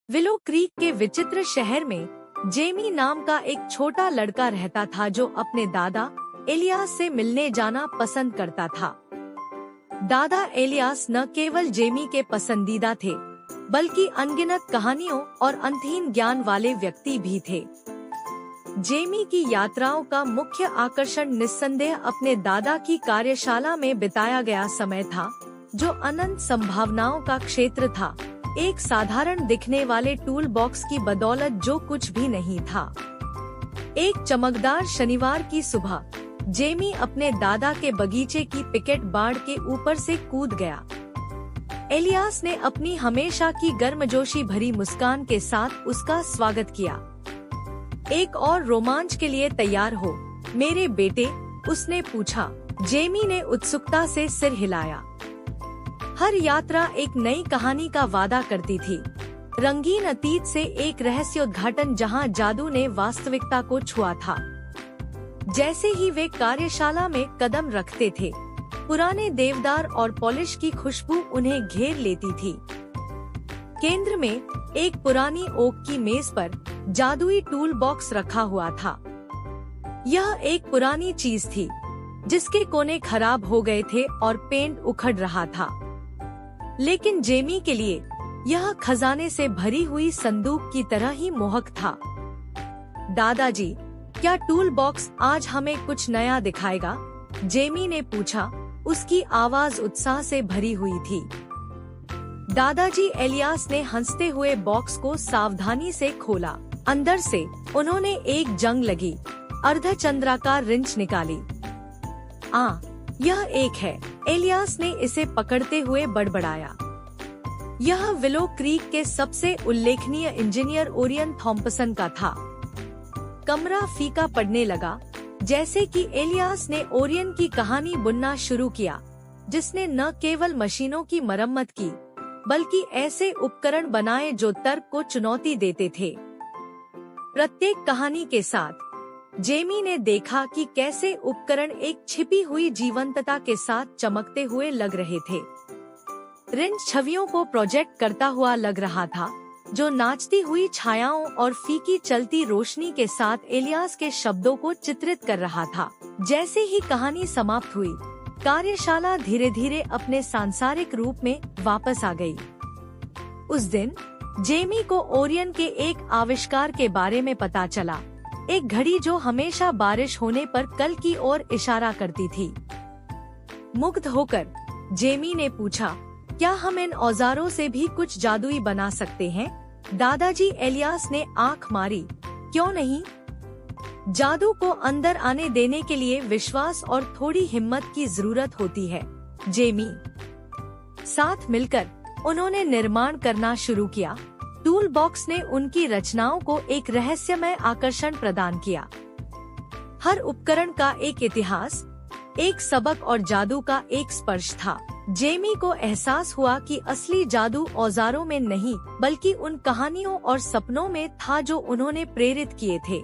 Willow creek के विचित्र शहर में जेमी नाम का एक छोटा लड़का रहता था जो अपने दादा एलियास से मिलने जाना पसंद करता था। दादा एलियास न केवल जेमी के पसंदीदा थे बल्कि अनगिनत कहानियों और अंतहीन ज्ञान वाले व्यक्ति भी थे। जेमी की यात्राओं का मुख्य आकर्षण निस्संदेह अपने दादा की कार्यशाला में बिताया गया समय था, जो अनंत संभावनाओं का क्षेत्र था, एक साधारण दिखने वाले टूल बॉक्स की बदौलत जो कुछ भी नहीं था। एक चमकदार शनिवार की सुबह जेमी अपने दादा के बगीचे की पिकेट बाड़ के ऊपर से कूद गया। एलियास ने अपनी हमेशा की गर्मजोशी भरी मुस्कान के साथ उसका स्वागत किया। एक और रोमांच के लिए तैयार हो मेरे बेटे, उसने पूछा। जेमी ने उत्सुकता से सिर हिलाया। हर यात्रा एक नई कहानी का वादा करती थी, रंगीन अतीत से एक रहस्योद्घाटन जहां जादू ने वास्तविकता को छुआ था। जैसे ही वे कार्यशाला में कदम रखते थे, पुराने देवदार और पॉलिश की खुशबू उन्हें घेर लेती थी। केंद्र में एक पुरानी ओक की मेज पर जादुई टूल बॉक्स रखा हुआ था। यह एक पुरानी चीज थी जिसके कोने खराब हो गए थे और पेंट उखड़ रहा था, लेकिन जेमी के लिए यह खजाने से भरी हुई संदूक की तरह ही मोहक था। दादाजी, क्या टूल बॉक्स आज हमें कुछ नया दिखाएगा? जेमी ने पूछा, उसकी आवाज उत्साह से भरी हुई थी। दादाजी एलियास ने हंसते हुए बॉक्स को सावधानी से खोला। अंदर से उन्होंने एक जंग लगी अर्धचंद्राकार रिंच निकाली। यह एक है, एलियास ने इसे पकड़ते हुए बड़बड़ाया। यह विलो क्रीक के सबसे उल्लेखनीय इंजीनियर ओरियन थॉम्पसन का था। कमरा फीका पड़ने लगा, जैसे कि एलियास ने ओरियन की कहानी बुनना शुरू किया, जिसने न केवल मशीनों की मरम्मत की, बल्कि ऐसे उपकरण बनाए जो तर्क को चुनौती देते थे। प्रत्येक कहानी के साथ जेमी ने देखा कि कैसे उपकरण एक छिपी हुई जीवंतता के साथ चमकते हुए लग रहे थे। रिंच छवियों को प्रोजेक्ट करता हुआ लग रहा था, जो नाचती हुई छायाओं और फीकी चलती रोशनी के साथ एलियास के शब्दों को चित्रित कर रहा था। जैसे ही कहानी समाप्त हुई, कार्यशाला धीरे धीरे अपने सांसारिक रूप में वापस आ गई। उस दिन जेमी को ओरियन के एक आविष्कार के बारे में पता चला, एक घड़ी जो हमेशा बारिश होने पर कल की ओर इशारा करती थी। मुग्ध होकर जेमी ने पूछा, क्या हम इन औजारों से भी कुछ जादुई बना सकते हैं? दादाजी एलियास ने आंख मारी। क्यों नहीं? जादू को अंदर आने देने के लिए विश्वास और थोड़ी हिम्मत की जरूरत होती है, जेमी। साथ मिलकर उन्होंने निर्माण करना शुरू किया। टूल बॉक्स ने उनकी रचनाओं को एक रहस्यमय आकर्षण प्रदान किया। हर उपकरण का एक इतिहास, एक सबक और जादू का एक स्पर्श था। जेमी को एहसास हुआ कि असली जादू औजारों में नहीं, बल्कि उन कहानियों और सपनों में था जो उन्होंने प्रेरित किए थे।